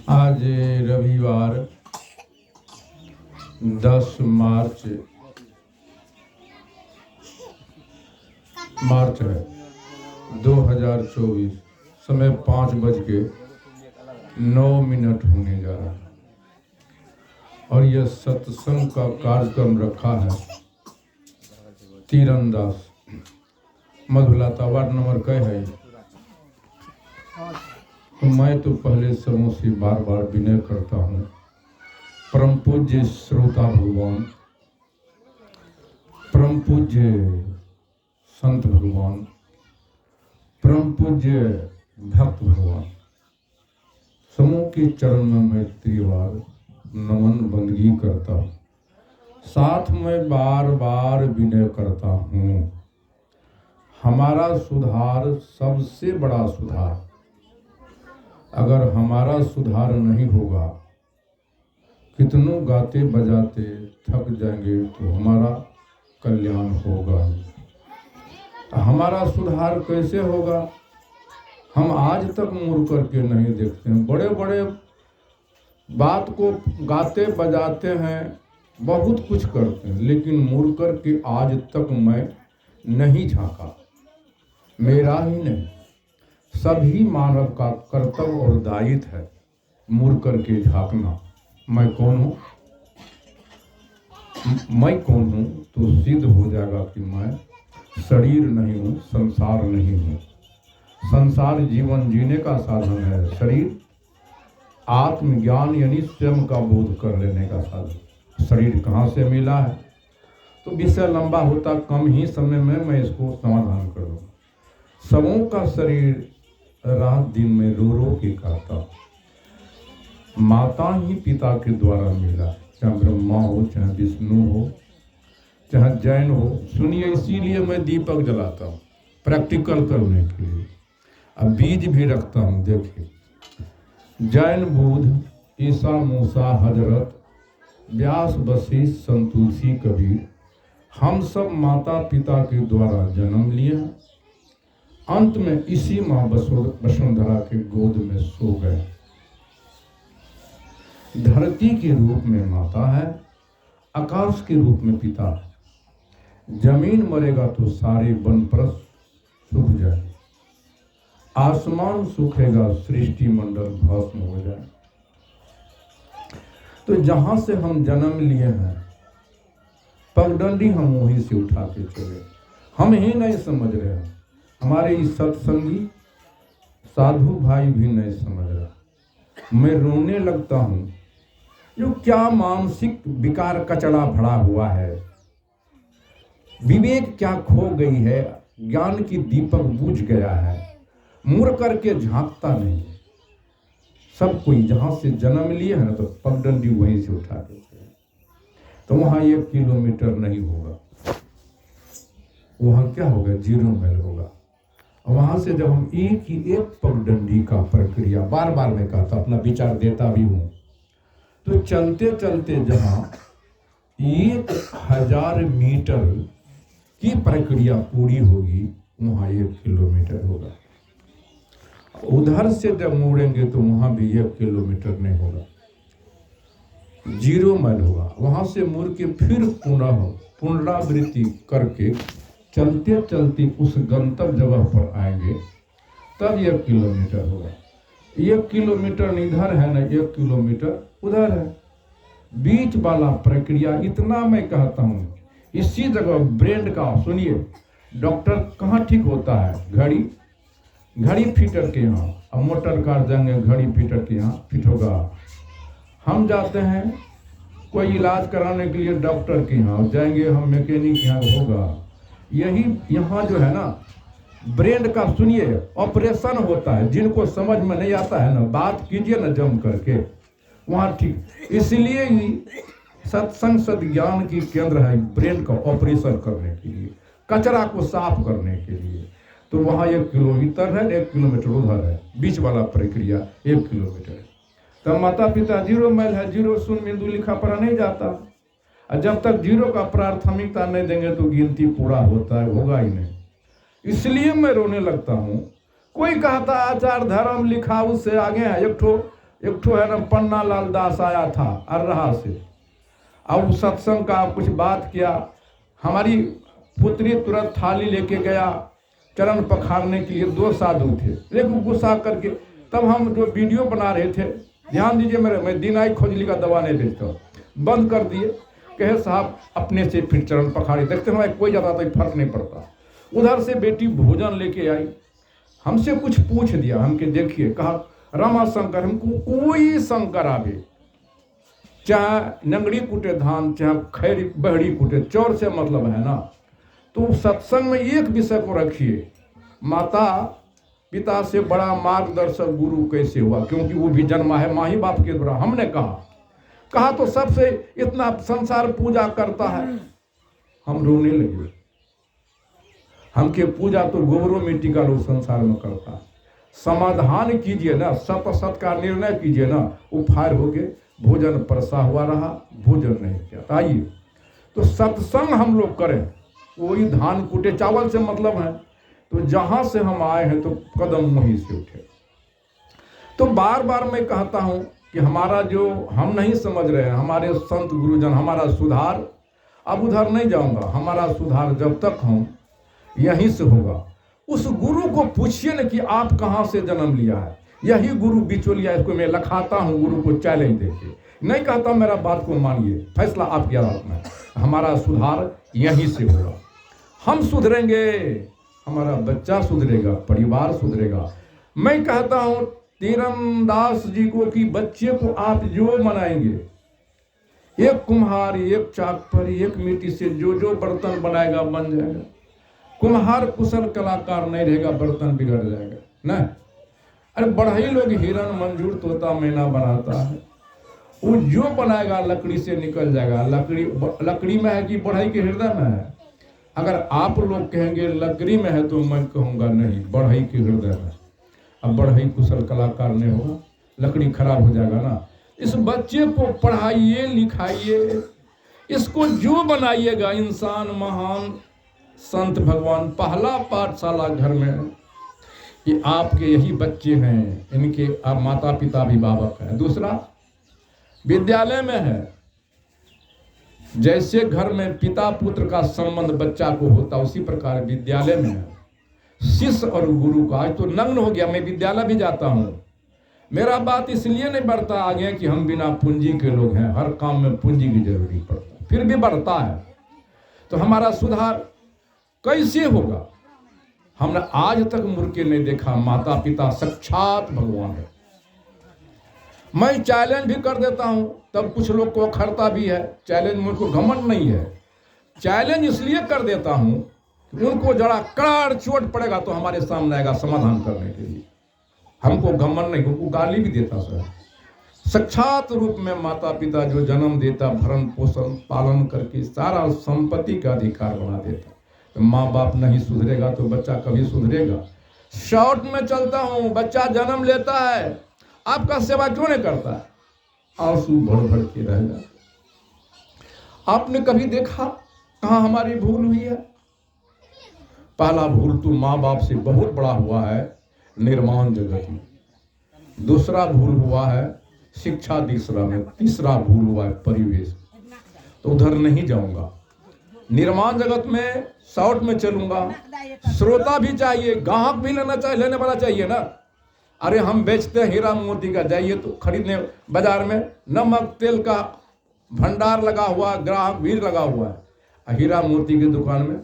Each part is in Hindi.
आज रविवार 10 मार्च है 2024। समय 5:09 होने जा रहा है और यह सत्संग का कार्यक्रम रखा है तीरंदाज मधुलाता वार्ड नंबर क्या है। तो मैं तो पहले समूह से बार बार विनय करता हूँ, परम पूज्य श्रोता भगवान, परम पूज्य संत भगवान, परम पूज्य भक्त भगवान, समूह के चरण में मैं त्रिवार नमन बंदगी करता हूँ। साथ में बार बार विनय करता हूँ, हमारा सुधार सबसे बड़ा सुधार। अगर हमारा सुधार नहीं होगा, कितनों गाते बजाते थक जाएंगे तो हमारा कल्याण होगा ही। हमारा सुधार कैसे होगा? हम आज तक मुड़ करके नहीं देखते हैं। बड़े बड़े बात को गाते बजाते हैं, बहुत कुछ करते हैं, लेकिन मुड़ करके आज तक मैं नहीं झांका। मेरा ही नहीं, सभी मानव का कर्तव्य और दायित्व है मुड़ करके झांकना। मैं कौन हूँ? मैं कौन हूँ तो सिद्ध हो जाएगा कि मैं शरीर नहीं हूँ, संसार नहीं हूँ। संसार जीवन जीने का साधन है, शरीर आत्मज्ञान यानी स्वयं का बोध कर लेने का साधन। शरीर कहाँ से मिला है तो विषय लंबा होता, कम ही समय में मैं इसको समाधान कर दूँ। सबों का शरीर रात दिन में रो रो के कहता, माता ही पिता के द्वारा मिला, चाहे ब्रह्मा हो, चाहे विष्णु हो, चाहे जैन हो। सुनिए, इसीलिए मैं दीपक जलाता हूँ, प्रैक्टिकल करने के लिए। अब बीज भी रखता हूँ। देखिए, जैन, बुद्ध, ईसा, मूसा, हजरत, व्यास, वशिष्ठ, संत तुलसी, कबीर, हम सब माता पिता के द्वारा जन्म लिए हैं। अंत में इसी माँ वसुंधरा के गोद में सो गए। धरती के रूप में माता है, आकाश के रूप में पिता है। जमीन मरेगा तो सारे वन परस सूख जाए, आसमान सूखेगा, सृष्टि मंडल भस्म हो जाए। तो जहां से हम जन्म लिए हैं, पगडंडी हम वहीं से उठा के चले। हम ही नहीं समझ रहे हैं, हमारे इस सत्संगी साधु भाई भी नहीं समझ रहा। मैं रोने लगता हूँ, जो क्या मानसिक विकार कचड़ा भरा हुआ है, विवेक क्या खो गई है, ज्ञान की दीपक बुझ गया है, मुड़ करके झांकता नहीं। सब कोई जहां से जन्म लिए है ना, तो पगडंडी वहीं से उठा के चले। तो वहां 1 किलोमीटर नहीं होगा, वहां क्या होगा? 0 माइल होगा। वहां से जब हम एक पगडंडी का प्रक्रिया, बार बार मैं कहता, अपना विचार देता भी हूं, तो चलते चलते जहां 1000 मीटर की प्रक्रिया पूरी होगी, वहां 1 किलोमीटर होगा। उधर से जब मुड़ेंगे तो वहां भी 1 किलोमीटर नहीं होगा, 0 माइल होगा। वहां से मुड़ के फिर पुनः पुनरावृत्ति करके चलते चलते उस गंतव्य जगह पर आएंगे, तब 1 किलोमीटर होगा। 1 किलोमीटर इधर है ना, 1 किलोमीटर उधर है। बीच वाला प्रक्रिया इतना मैं कहता हूँ, इसी जगह ब्रेन का, सुनिए, डॉक्टर कहाँ ठीक होता है? घड़ी फिटर के यहाँ। अब मोटर कार जाएंगे, घड़ी फिटर के यहाँ फिट होगा। हम जाते हैं कोई इलाज कराने के लिए डॉक्टर के यहाँ जाएंगे, हम मैकेनिक यहाँ होगा। यही यहाँ जो है ना, ब्रेन का, सुनिए, ऑपरेशन होता है। जिनको समझ में नहीं आता है ना, बात कीजिए ना जम करके, वहाँ ठीक। इसलिए ही सत्संग सद्ज्ञान की केंद्र है ब्रेन का ऑपरेशन करने के लिए, कचरा को साफ करने के लिए। तो वहाँ 1 किलोमीटर है, 1 किलोमीटर उधर है, बीच वाला प्रक्रिया 1 किलोमीटर है। तो माता पिता 0 माइल है, 0 शून्य बिंदु लिखा पढ़ा नहीं जाता। और जब तक 0 का प्राथमिकता नहीं देंगे तो गिनती पूरा होता है, होगा ही नहीं। इसलिए मैं रोने लगता हूँ। कोई कहता आचार धर्म लिखा उससे आगे है, एक ठो है ना पन्ना लाल दास आया था अर्राहा से, अब सत्संग का कुछ बात किया, हमारी पुत्री तुरंत थाली लेके गया चरण पखारने के लिए, 2 साधु थे, लेकिन गुस्सा करके, तब हम जो वीडियो बना रहे थे, ध्यान दीजिए मेरे, मैं दिनाई खोजली का दवा नहीं बेचता हूँ, बंद कर दिए, कहे साहब अपने से फिर चरण पखाड़ी, देखते हैं कोई जाता तो फर्क नहीं पड़ता। उधर से बेटी भोजन लेके आई, हमसे कुछ पूछ दिया, हमके देखिए, कहा रमा शंकर, हमको कोई शंकर आवे, चाहे नंगड़ी कूटे धान, चाहे खैरी बहड़ी कूटे, चौर से मतलब है ना। तो सत्संग में एक विषय को रखिए, माता पिता से बड़ा मार्गदर्शक गुरु कैसे हुआ, क्योंकि वो भी जन्मा है माँ ही बाप के द्वारा। हमने कहा तो सबसे इतना संसार पूजा करता है, हम रोने लगे, हमके पूजा तो गोबरों मिट्टी का लोग संसार में करता है। समाधान कीजिए ना, सत का निर्णय कीजिए ना, उपहार हो गए, भोजन परसा हुआ रहा, भोजन नहीं किया। आइए तो सत्संग हम लोग करें, कोई धान कूटे चावल से मतलब है, तो जहां से हम आए हैं तो कदम वहीं से उठे। तो बार बार मैं कहता हूं कि हमारा जो हम नहीं समझ रहे हैं, हमारे संत गुरुजन, हमारा सुधार, अब उधर नहीं जाऊंगा, हमारा सुधार जब तक हम यहीं से होगा। उस गुरु को पूछिए न कि आप कहां से जन्म लिया है, यही गुरु बिचौलिया, इसको मैं लखाता हूं गुरु को चैलेंज देके, नहीं कहता मेरा बात को मानिए, फैसला आपकी हाथ में। हमारा सुधार यहीं से होगा, हम सुधरेंगे, हमारा बच्चा सुधरेगा, परिवार सुधरेगा। मैं कहता हूं तीरंदास जी को कि बच्चे को आप जो बनाएंगे, एक कुम्हार एक चाक पर एक मिट्टी से जो बर्तन बनाएगा बन जाएगा। कुम्हार कुशल कलाकार नहीं रहेगा, बर्तन बिगड़ जाएगा ना। अरे बढ़ई लोग हिरन मंजूर तोता मैना बनाता है, वो जो बनाएगा लकड़ी से निकल जाएगा। लकड़ी में है कि बढ़ई के हृदय में है? अगर आप लोग कहेंगे लकड़ी में है तो मैं कहूँगा नहीं, बढ़ई के हृदय में। अब बढ़ई कुशल कलाकार नहीं होगा, लकड़ी खराब हो जाएगा ना। इस बच्चे को पढ़ाइए लिखाइए, इसको जो बनाइएगा इंसान महान संत भगवान। पहला पाठशाला घर में कि आपके यही बच्चे हैं, इनके आप माता पिता अभिभावक हैं। दूसरा विद्यालय में है, जैसे घर में पिता पुत्र का संबंध बच्चा को होता, उसी प्रकार विद्यालय में है शिष्य और गुरु का। आज तो नग्न हो गया, मैं विद्यालय भी जाता हूँ, मेरा बात इसलिए नहीं बढ़ता आगे कि हम बिना पूंजी के लोग हैं, हर काम में पूंजी की जरूरी पड़ता है, फिर भी बढ़ता है। तो हमारा सुधार कैसे होगा? हमने आज तक मुर्के नहीं देखा, माता पिता साक्षात भगवान है। मैं चैलेंज भी कर देता हूं, तब कुछ लोग को अखरता भी है। चैलेंज मुझको घमंड नहीं है, चैलेंज इसलिए कर देता हूं कि उनको जरा कड़ाड़ चोट पड़ेगा तो हमारे सामने आएगा समाधान करने के लिए। हमको घमंड नहीं, उनको गाली भी देता सर। साक्षात रूप में माता पिता जो जन्म देता, भरण पोषण पालन करके सारा संपत्ति का अधिकार बना देता। तो माँ बाप नहीं सुधरेगा तो बच्चा कभी सुधरेगा? शॉर्ट में चलता हूं, बच्चा जन्म लेता है, आपका सेवा क्यों नहीं करता है? आंसू भर भर के रहेगा। आपने कभी देखा कहां हमारी भूल हुई है? पहला भूल तो माँ बाप से बहुत बड़ा हुआ है निर्माण जगत में, दूसरा भूल हुआ है शिक्षा दीक्षरा में, तीसरा भूल हुआ है परिवेश। तो उधर नहीं जाऊंगा, निर्माण जगत में शॉर्ट में चलूंगा। श्रोता भी चाहिए, ग्राहक भी लेने वाला चाहिए ना। अरे हम बेचते हैं हीरा मोती का, जाइए तो खरीदने बाजार में, नमक तेल का भंडार लगा हुआ, ग्राहक भीड़ लगा हुआ है। हीरा मोती की दुकान में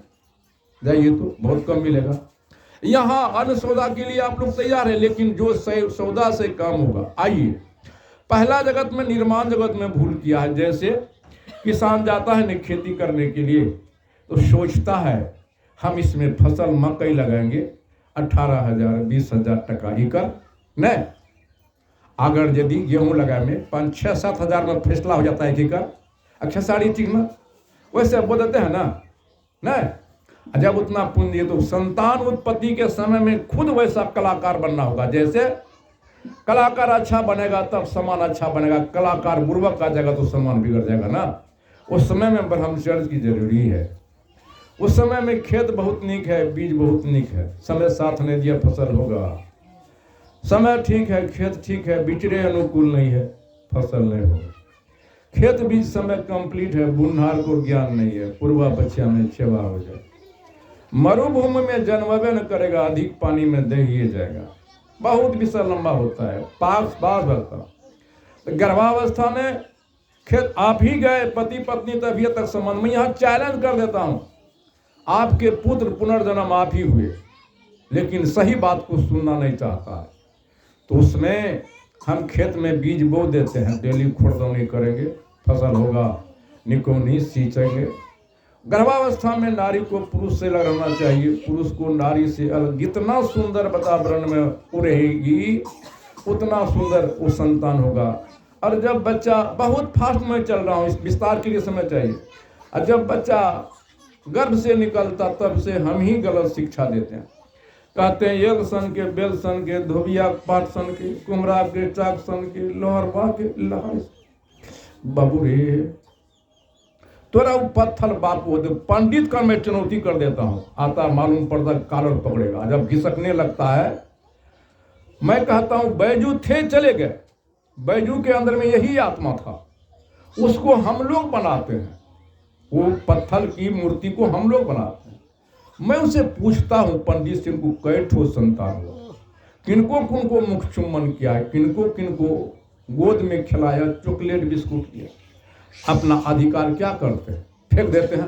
जाइए तो बहुत कम मिलेगा। यहाँ अन्न सौदा के लिए आप लोग तैयार है, लेकिन जो सौदा से काम होगा। आइए, पहला जगत में निर्माण जगत में भूल किया है। जैसे किसान जाता है न खेती करने के लिए, तो सोचता है हम इसमें फसल मकई लगाएंगे, 18,000 20,000 टका एकड़ न। अगर यदि गेहूं लगाए में 5-6-7 हजार में फैसला हो जाता है एक एकड़, अच्छा सारी चीज में वैसे बोल देते हैं ना। न जब उतना पूंजी, तो संतान उत्पत्ति के समय में खुद वैसा कलाकार बनना होगा। जैसे कलाकार अच्छा बनेगा तब सामान अच्छा बनेगा, कलाकार बुर्बक का जाएगा तो सामान बिगड़ जाएगा ना। उस समय में ब्रह्मचर्य की जरूरी है। उस समय में खेत बहुत नीक है, बीज बहुत नीक है, समय साथ नहीं दिया फसल होगा समय ठीक है, खेत ठीक है, बिचड़े अनुकूल नहीं है, फसल नहीं होगी। खेत बीज समय कंप्लीट है, बुन्हार को ज्ञान नहीं है, पूर्वा बच्चा में सेवा हो जाए। मरुभूमि में जन्मवे न करेगा, अधिक पानी में दहिए जाएगा। बहुत विषय लंबा होता है, पास पास भरता। तो गर्भावस्था में खेत आप ही गए, पति पत्नी तबीयत तक संबंध में। यहाँ चैलेंज कर देता हूँ, आपके पुत्र पुनर्जन्म आप ही हुए, लेकिन सही बात को सुनना नहीं चाहता है। तो उसमें हम खेत में बीज बो देते हैं, डेली खुरदौनी करेंगे, फसल होगा, निकोनी सींचेंगे। गर्भावस्था में नारी को पुरुष से लगना चाहिए, पुरुष को नारी से अलग। जितना सुंदर वातावरण में वो रहेगी, उतना सुंदर वो संतान होगा। और जब बच्चा, बहुत फास्ट में चल रहा हूँ, इस विस्तार के लिए समय चाहिए। और जब बच्चा गर्भ से निकलता, तब से हम ही गलत शिक्षा देते हैं। कहते हैं यल सन के, बेल सन के, धोबिया पाट सन के, कुमरा के, चाक सन के, लोहरबा के लहाय। बाबू रे, तोरा पत्थर बाप हो। पंडित का मैं चुनौती कर देता हूं, आता मालूम पड़ता कॉलर पकड़ेगा, जब घिसकने लगता है। मैं कहता हूं बैजू थे, चले गए। बैजू के अंदर में यही आत्मा था, उसको हम लोग बनाते हैं। वो पत्थर की मूर्ति को हम लोग बनाते हैं। मैं उसे पूछता हूं, पंडित से, इनको कई ठो संतान हुआ, किनको किनको मुख चुम्बन किया है, किनको किनको गोद में खिलाया, चॉकलेट बिस्कुट किया, अपना अधिकार क्या करते हैं? फेंक देते हैं।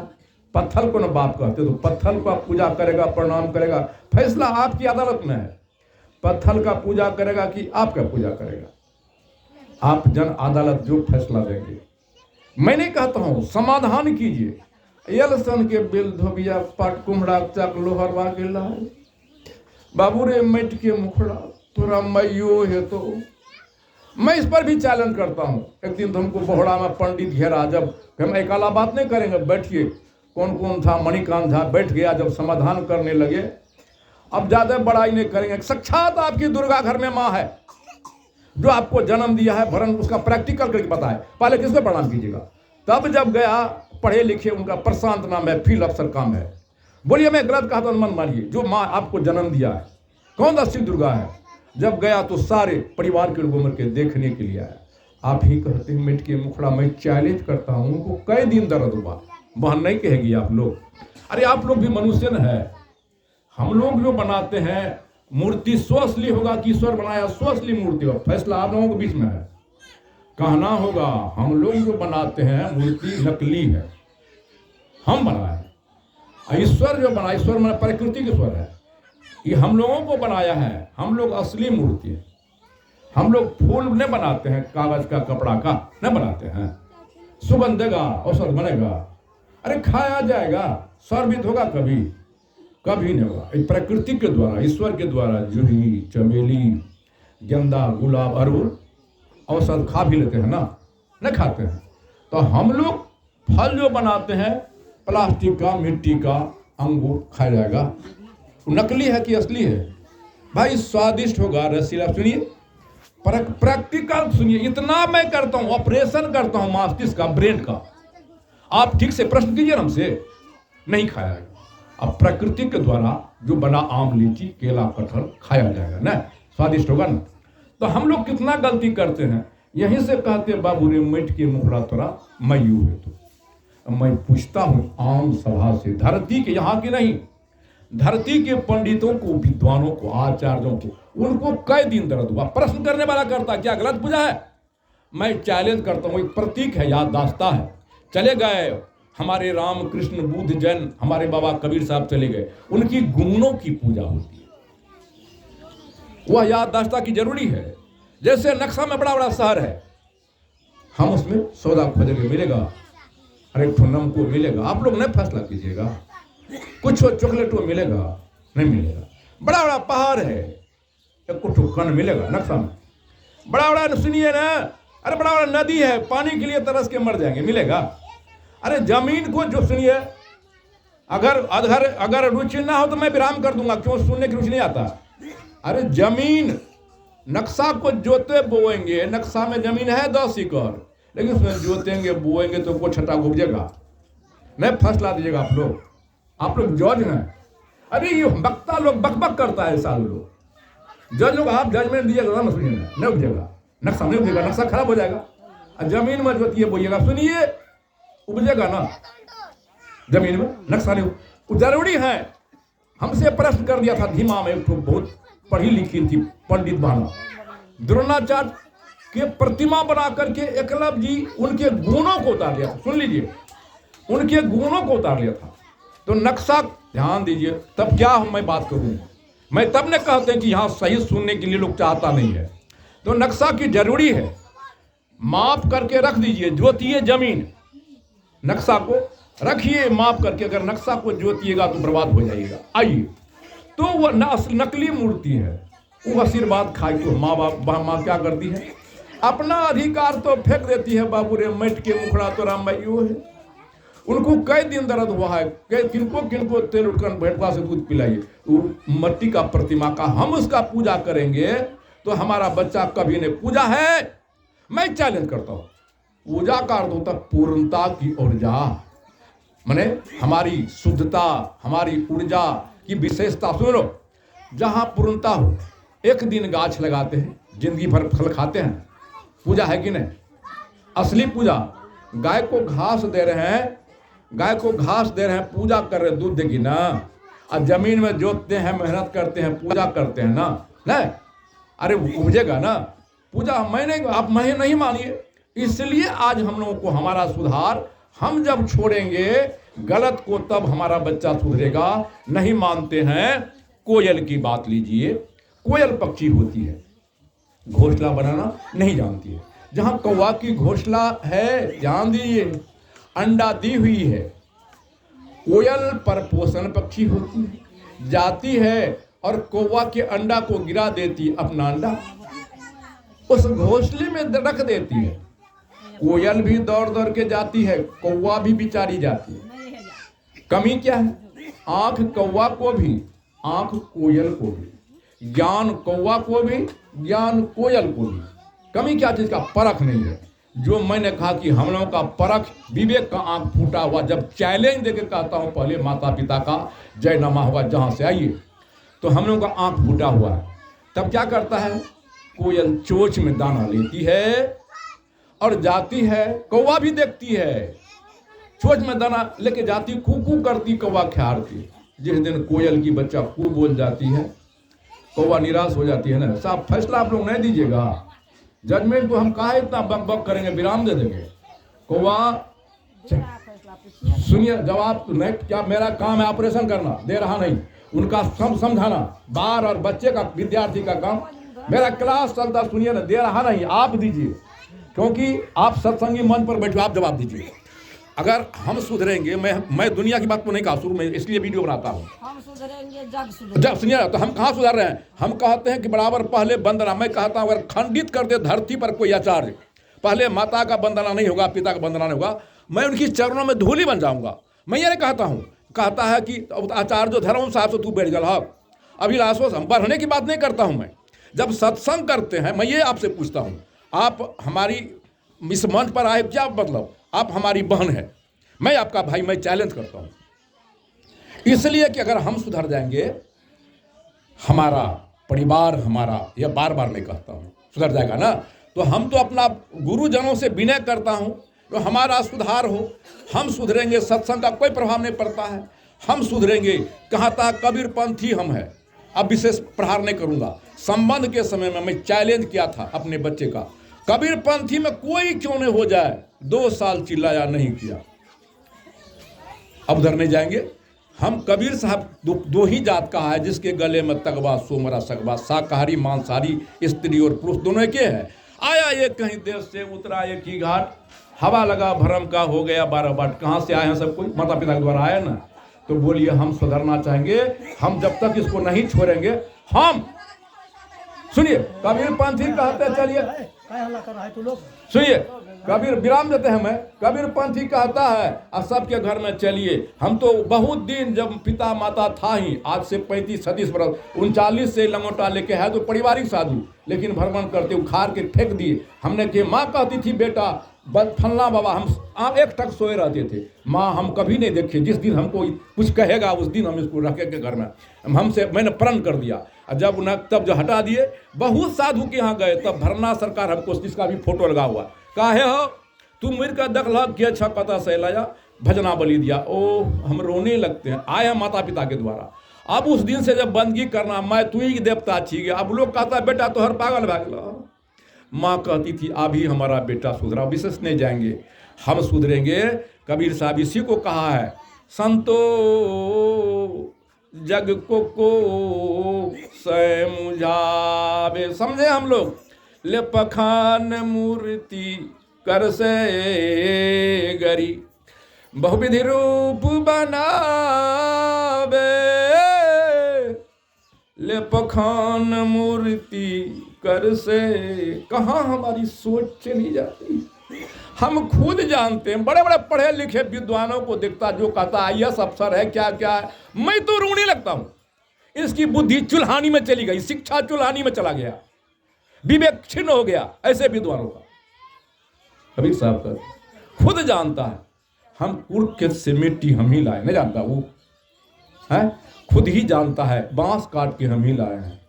पत्थर को न बाप कहते, तो पत्थर का पूजा करेगा, प्रणाम करेगा, फैसला आपकी अदालत में है। पत्थर का पूजा करेगा कि आपका पूजा करेगा? आप जन अदालत जो फैसला देंगे। मैं नहीं कहता हूं, समाधान कीजिए। यल सन के, बेल धोबिया पाट, कुम्हड़ा चाक, लोहरवा के लाए। बाबू रे मैट के मुखड़ा, तोरा मैयो है तो। मैं इस पर भी चैलेंज करता हूं। एक दिन तो हमको बोहड़ा में पंडित घेरा, जब हम अकेला बात नहीं करेंगे, बैठिए। कौन कौन था? मणिकांत था, बैठ गया। जब समाधान करने लगे, अब ज्यादा बड़ाई नहीं करेंगे, साक्षात आपकी दुर्गा घर में माँ है, जो आपको जन्म दिया है, भरण उसका प्रैक्टिकल करके बताए। पहले किसको प्रणाम कीजिएगा? तब जब गया, पढ़े लिखे, उनका प्रशांत नाम है, फील्ड अफसर काम है। बोलिए मैं गलत कहा तो मन मानिए, जो माँ आपको जन्म दिया है, कौन दस्ती दुर्गा है। जब गया तो सारे परिवार के लोग उम्र के देखने के लिए आया। आप ही कहते हैं मिट के मुखड़ा। मैं चैलेंज करता हूं, उनको कई दिन दर्द हुआ, बहन नहीं कहेगी आप लोग। अरे आप लोग भी मनुष्य न है। हम लोग जो बनाते हैं मूर्ति, स्वअसली होगा कि ईश्वर बनाया, स्वअसली मूर्ति हो, फैसला आप लोगों के बीच में है। कहना होगा हम लोग जो बनाते हैं मूर्ति नकली है, हम बनाए। ईश्वर जो बनाया, ईश्वर माने प्रकृति के ईश्वर है, ये हम लोगों को बनाया है। हम लोग असली मूर्ति है। हम लोग फूल नहीं बनाते हैं, कागज का, कपड़ा का नहीं बनाते हैं। सुगंध देगा, औषध बनेगा, अरे खाया जाएगा, सर्वित होगा, कभी कभी नहीं होगा। प्रकृति के द्वारा, ईश्वर के द्वारा, जूही, चमेली, गेंदा, गुलाब, अड़हुल, औषध खा भी लेते हैं ना, नहीं खाते हैं। तो हम लोग फल जो बनाते हैं, प्लास्टिक का, मिट्टी का, अंगूर खाया जाएगा। नकली है कि असली है? भाई स्वादिष्ट होगा, रसीला। सुनिए, प्रैक्टिकल सुनिए। इतना मैं करता हूं, ऑपरेशन करता हूं मस्तिष्क का, ब्रेन का। आप ठीक से प्रश्न कीजिए हमसे, नहीं खाया जाएगा। अब प्रकृति के द्वारा जो बना आम, लीची, केला, कटहल खाया जाएगा ना, स्वादिष्ट होगा ना। तो हम लोग कितना गलती करते हैं। यहीं से कहते बाबू रे मिट के मुखड़ा तोरा मयू है तो। मैं पूछता हूं आम सभा से, धरती के, यहाँ की नहीं, धरती के पंडितों को, विद्वानों को, आचार्यों को, उनको कई दिन दर्द हुआ। प्रश्न करने वाला करता क्या गलत पूजा है? मैं चैलेंज करता हूं, एक प्रतीक है, याददाश्ता है। चले गए हमारे राम कृष्ण बुद्ध जैन, हमारे बाबा कबीर साहब चले गए, उनकी गुणों की पूजा होती है, वह याददाश्ता की जरूरी है। जैसे नक्शा में बड़ा बड़ा शहर है, हम उसमें सौदा खोजेंगे, मिलेगा, अरे ठुन्नम को मिलेगा। आप लोग नहीं फैसला कीजिएगा, कुछ चॉकलेट को मिलेगा, नहीं मिलेगा। बड़ा बड़ा पहाड़ है, एक कन मिलेगा नक्शा में। बड़ा बड़ा सुनिए ना, अरे बड़ा बड़ा नदी है, पानी के लिए तरस के मर जाएंगे, मिलेगा। अरे जमीन को जो सुनिए, अगर रुचि ना हो तो मैं विराम कर दूंगा, क्यों सुनने की रुचि नहीं आता। अरे जमीन, नक्शा को जोते बोएंगे, नक्शा में जमीन है 10 एकड़, लेकिन उसमें जोतेंगे बोएंगे तो को छटा उपजेगा, नहीं फैसला दीजिएगा आप लोग जज हैं। अरे ये वक्ता लोग बकबक करता है, साल लोग जज लोग आप जजमेंट दीजिएगा ना, सुनिएगा नहीं उपजेगा, नक्शा नहीं उपजेगा, नक्शा खराब हो जाएगा। जमीन में जोतिए बोइएगा, सुनिए उपजेगा ना जमीन में, नक्शा नहीं जरूरी है। हमसे प्रश्न कर दिया था धीमा में, एक बहुत पढ़ी लिखी थी पंडित बहना, द्रोणाचार्य के प्रतिमा बना करके एकलव्य जी उनके गुणों को उतार लिया था। सुन लीजिए, उनके गुणों को उतार लिया था। तो नक्शा ध्यान दीजिए, तब क्या मैं बात करूं, मैं तब ने कहते हैं कि यहाँ सही सुनने के लिए लोग चाहता नहीं है। तो नक्शा की जरूरी है, माप करके रख दीजिए, जोतिए जमीन, नक्शा को रखिए माप करके, अगर नक्शा को जोतिएगा तो बर्बाद हो जाएगा। आइए, तो वह नकली मूर्ति है, वो आशीर्वाद खाई तो माँ बाप माँ क्या करती है, अपना अधिकार तो फेंक देती है, बाबू रे मट के मुखड़ा तो राम भाई वो है। उनको कई दिन दर्द हुआ है, किनको किनको तेल उठकर भेटवा से दूध पिलाइए, वो मट्टी का प्रतिमा का हम उसका पूजा करेंगे तो हमारा बच्चा कभी नहीं। पूजा है, मैं चैलेंज करता हूँ, पूजा का अर्थ होता पूर्णता की ऊर्जा, माने हमारी शुद्धता, हमारी ऊर्जा की विशेषता। सुनो, जहाँ पूर्णता हो, एक दिन गाछ लगाते हैं, जिंदगी भर फल खाते हैं, पूजा है कि नहीं? असली पूजा, गाय को घास दे रहे हैं, गाय को घास दे रहे हैं, पूजा कर रहे हैं, दूध देगी ना। और जमीन में जोतते हैं, मेहनत करते हैं, पूजा करते हैं ना, नहीं अरे उपजेगा ना। पूजा मैंने आप मैं नहीं मानिए, इसलिए आज हम लोगों को हमारा सुधार, हम जब छोड़ेंगे गलत को तब हमारा बच्चा सुधरेगा। नहीं मानते हैं, कोयल की बात लीजिए, कोयल पक्षी होती है, घोंसला बनाना नहीं जानती है। जहाँ कौवा की घोंसला है, ध्यान दीजिए, अंडा दी हुई है, कोयल पर पोषण पक्षी होती है, जाती है और कौवा के अंडा को गिरा देती, अपना अंडा उस घोंसले में रख देती है। कोयल भी दौड़ दौड़ के जाती है, कौवा भी बेचारी जाती है। कमी क्या है? आंख कौवा को भी, आंख कोयल को भी, ज्ञान कौवा को भी, ज्ञान कोयल को भी। कमी क्या चीज का? परख नहीं है। जो मैंने कहा कि हम लोगों का परख, विवेक का आंख फूटा हुआ। जब चैलेंज देकर कहता हूं पहले माता पिता का जय नमा हुआ जहां से आइए, तो हम लोगों का आंख फूटा हुआ है। तब क्या करता है? कोयल चोंच में दाना लेती है और जाती है, कौवा भी देखती है, चोंच में दाना लेके जाती, कू करती, कौवा ख्यारती। जिस दिन कोयल की बच्चा कू बोल जाती है, कौवा निराश हो जाती है ना। साहब फैसला आप लोग नहीं दीजिएगा, जजमेंट तो हम काहे इतना बक बक करेंगे, विराम दे देंगे। कौवा सुनिए, जवाब तो नहीं, क्या मेरा काम है ऑपरेशन करना, दे रहा नहीं, उनका समझाना, बार और बच्चे का, विद्यार्थी का काम, मेरा क्लास चलता, सुनिए ना, दे रहा नहीं, आप दीजिए, क्योंकि आप सत्संगी मंच पर बैठे, आप जवाब दीजिए। अगर हम सुधरेंगे, मैं दुनिया की बात तो नहीं कहा शुरू में, इसलिए वीडियो बनाता हूँ, हम सुधरेंगे जग सुनिए। तो हम कहाँ सुधार रहे हैं? हम कहते हैं कि बराबर पहले वंदना, मैं कहता हूँ अगर खंडित कर दे धरती पर कोई आचार्य, पहले माता का वंदना नहीं होगा, पिता का वंदना नहीं होगा, मैं उनकी चरणों में धूली बन जाऊंगा। मैं ये नहीं कहता हूँ, कहता है कि आचार्य जो धर्म साहब से तू बैठ गया, अभिलाषों से बढ़ने की बात नहीं करता हूँ मैं। जब सत्संग करते हैं, मैं ये आपसे पूछता हूँ, आप हमारी इस मंच पर आए, क्या मतलब? आप हमारी बहन है, मैं आपका भाई, मैं चैलेंज करता हूं, इसलिए कि अगर हम सुधर जाएंगे, हमारा परिवार, हमारा, यह बार बार नहीं कहता हूं, सुधर जाएगा ना। तो हम तो अपना गुरुजनों से विनय करता हूं, तो हमारा सुधार हो, हम सुधरेंगे, सत्संग का कोई प्रभाव नहीं पड़ता है, हम सुधरेंगे। कहाँ तक कबीर पंथी हम है। अब विशेष प्रहार नहीं करूंगा। संबंध के समय में मैं चैलेंज किया था अपने बच्चे का, कबीर पंथी में कोई क्यों नहीं हो जाए, 2 साल चिल्लाया, नहीं किया। अब उधर नहीं जाएंगे हम। कबीर साहब दो ही जात का है, जिसके गले में तगवा सोमरा सगवा, शाकाहारी मांसाहारी, स्त्री और पुरुष दोनों एक है। आया ये कहीं देश से, उतरा एक ही घाट, हवा लगा भरम का, हो गया 12 बाट। कहाँ से आए हैं सब कोई? माता पिता के द्वारा आए ना। तो बोलिए, हम सुधरना चाहेंगे, हम जब तक इसको नहीं छोड़ेंगे, हम सुनिए, कबीर पंथी कहते हैं, चलिए सुनिए, कबीर विराम देते हैं, मैं कबीर पंथी कहता है, और सबके घर में चलिए। हम तो बहुत दिन जब पिता माता था ही, आज से 35-37 बरस, 39 से लंगोटा लेके है, तो पारिवारिक साधु, लेकिन भ्रमण करते उखाड़ के फेंक दिए। हमने कि माँ कहती थी, बेटा फलना बाबा, हम एक टक सोए रहते थे, माँ हम कभी नहीं देखे, जिस दिन हमको कुछ कहेगा उस दिन हम इसको रखेंगे घर में। हमसे मैंने प्रण कर दिया, और जब उन्हें तब जो हटा दिए, बहुत साधु के यहाँ गए, तब भरना सरकार हमको जिसका भी फोटो लगा हुआ, काहे हो तुम मिर का दखला किया अच्छा कथा से लाया भजना बलि दिया। ओ हम रोने लगते हैं, आए हैं माता पिता के द्वारा। अब उस दिन से जब बंदगी करना, मैं तू ही देवता छी गया। अब लोग कहता है बेटा तो हर पागल भाग गया। माँ कहती थी अभी हमारा बेटा सुधरा, विशेष नहीं जाएंगे, हम सुधरेंगे। कबीर साहब इसी को कहा है, संतो जग को सै मुझावे। समझे हम लोग, ले पखान मूर्ति कर से गरी, बहुविधि रूप बनावे। ले पखान मूर्ति कर से, कहाँ हमारी सोच चली जाती। हम खुद जानते हैं, बड़े बड़े पढ़े लिखे विद्वानों को देखता जो कहता IAS अफसर है क्या क्या है, मैं तो रोने लगता हूं। इसकी बुद्धि चुल्हानी में चली गई, शिक्षा चुल्हानी में चला गया, विवेक क्षीण हो गया ऐसे विद्वानों का। कबीर साहब का खुद जानता है, हम कुर्क से मिट्टी हम ही लाए, नहीं जानता वो है, खुद ही जानता है, बांस काट के हम ही लाए हैं,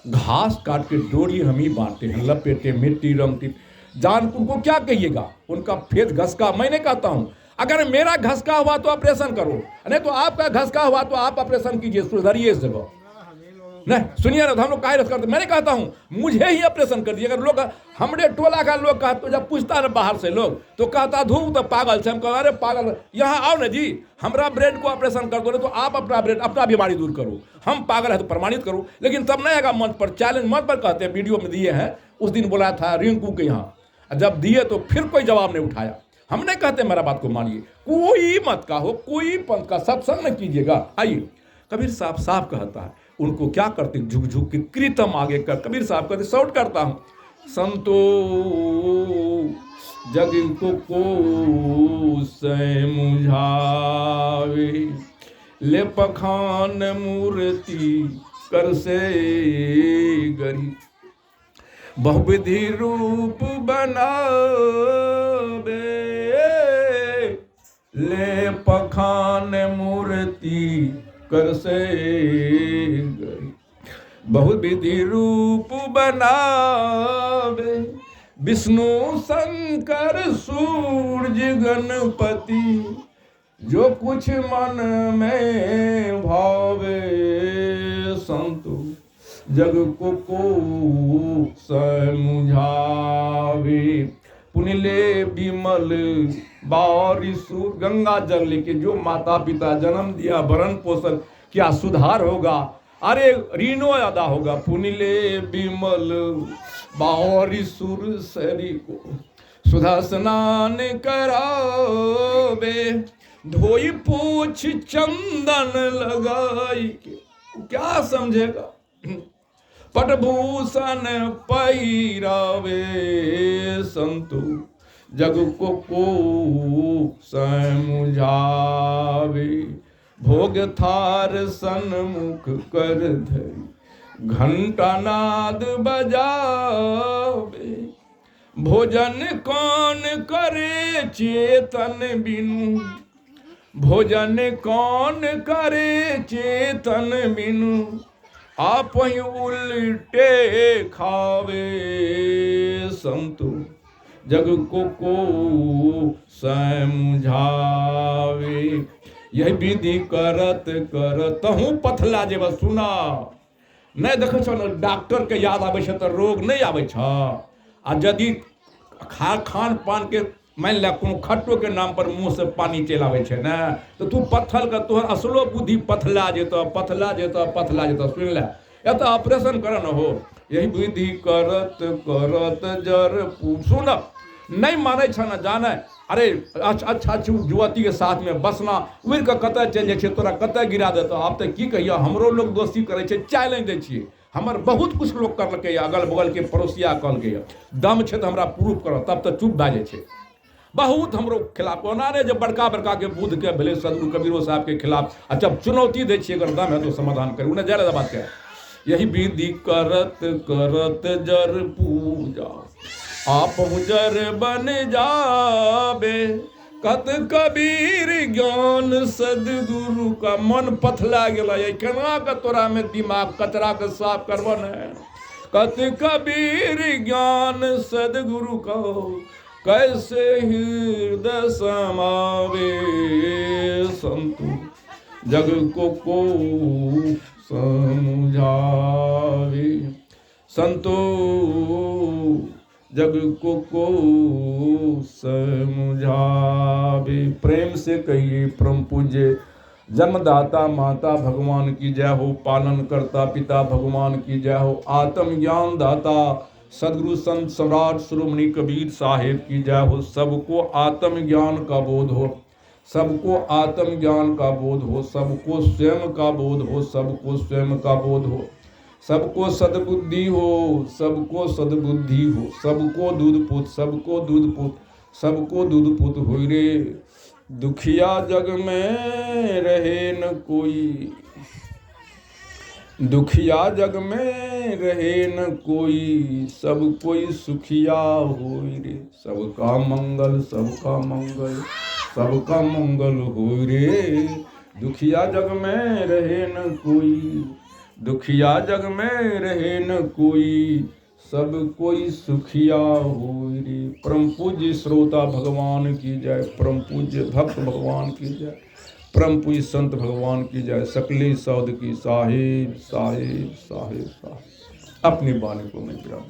घास काट के डोरी हम ही बांटे हैं, लपेटे मिट्टी रंगती। जान उनको क्या कहिएगा, उनका फेस घसका, मैं नहीं कहता हूं अगर मेरा घसका हुआ तो ऑपरेशन करो, नहीं तो आपका घसका हुआ तो आप ऑपरेशन कीजिए, सुधरिए इस जगह। नहीं सुनिए ना, हम लोग काहे करते, मैं नहीं कहता हूं मुझे ही ऑपरेशन कर दिए। अगर लोग हमरे टोला का लोग कहते, तो जब पूछता ना बाहर से लोग तो कहता धूप तो पागल से, हम कह अरे पागल यहाँ आओ ना जी, हमारा ब्रेड को ऑपरेशन कर दो, तो आप अपना ब्रेड अपना बीमारी दूर करो, हम पागल है तो प्रमाणित करो। लेकिन तब नहीं आएगा मंच पर, चैलेंज मंच पर कहते हैं, वीडियो में दिए हैं, उस दिन बोला था रिंकू के यहाँ, जब दिए तो फिर कोई जवाब नहीं उठाया। हम नहीं कहते मेरा बात को मानिए, कोई मत का हो, कोई पंथ का सत्संग न कीजिएगा। आइए कबीर साहब साहब कहता है, उनको क्या करते झुक झुक के कृतम आगे कर। कबीर साहब कहते शॉर्ट करता हूं, संतो जग को सै मुझावे, ले पखान मूर्ति कर से गरी, बहुविधि रूप बनावे। ले पखान मूर्ति कर से गरी, बहुविधि रूप बनावे। विष्णु शंकर सूर्य गणपति, जो कुछ मन में भावे। संतो जग को सै मुझावे, पुनिले विमल बारिशु। गंगा जल लेके जो माता पिता जन्म दिया, भरण पोषण क्या सुधार होगा, अरे ऋणो अदा होगा। पुनिले विमल बारिशुर सरी को, सुधा स्नान करावे। धोई पूछ चंदन लगाई के, क्या समझेगा, पटभूषण पहिरावे। संतो जग को सै मुझावे, भोग थार सन्मुख कर धरी, घंटा नाद बजावे। भोजन कौन करे चेतन बिनु, भोजन कौन करे चेतन बिनु, आप ही उल्टे खावे। संतो जग को सै मुझावे, यही विधि करत करत हूँ पथला जेब। सुना नहीं देख डॉक्टर के याद आवे तो रोग नहीं आवे। आ यदि खान पान के मान लिया कोनो खट्टो के नाम पर मुंह से पानी चल आवे छे ना, तो तू पत्थल का तोहर असलो बुद्धि पथला जेता पथला जेता पथला जेता। सुन ले, या तो ऑपरेशन कर न हो, यही विधि करत करत जर सुन नहीं माने छ न जाने। अरे अच्छा युवती के साथ में बसना, उड़ के कत चल जाए, तोरा कत गिरा देता। आप तो की कहिए, हमरो लोग दोस्ती करे, चैलेंज दै छियै। हमर बहुत कुछ लोग करलकै, अगल बगल के पड़ोसिया कहलकै दम छै तो हमरा प्रूफ करो, तब तो चुप भए जाइ छै। बहुत हमरो खिलाफ ओना नहीं, जब बड़का बड़का के बुद्ध के भेले सदगुरु कबीरो साहब के खिलाफ, जब चुनौती दै छियै, अगर दम है तो समाधान करू, उन्हें जायज बात कहे। यही विधि करत करत जर पूजा, आप जर बन जाबे। कत कबीर ज्ञान सदगुरु का मन पथला गेला केना के तोरा में दिमाग कचरा के साफ करबन है। कत कबीर ज्ञान सदगुरु का कैसे हृदय समावे संतु जग को समझावे संतो जग को समझावे। प्रेम से कहिए परम पूज्य जन्मदाता माता भगवान की जय हो, पालन करता पिता भगवान की जय हो, आत्मज्ञान दाता सदगुरु संत सम्राट शिरोमणि कबीर साहेब की जय हो। सबको आत्मज्ञान का बोध हो, सबको आत्मज्ञान का बोध हो, सबको स्वयं का बोध हो, सबको स्वयं का बोध हो, सबको सद्बुद्धि हो, सबको सद्बुद्धि हो, सबको दूध पुत, सबको दूध पुत, सबको दूध पुत हो रे। दुखिया जग में रहे न कोई, दुखिया जग में रहे न कोई, सब कोई सुखिया हो रे। सबका मंगल सबका मंगल सबका मंगल हो रे। दुखिया जग में रहे न कोई, दुखिया जग में रहे न कोई, सब कोई सुखिया हो रे। परम पूज्य श्रोता भगवान की जय, परम पूज्य भक्त भगवान की जय, परम पूज्य संत भगवान की जय। सकले सौद की साहेब साहेब साहेब साहेब। अपनी वाणी को मैं विराम।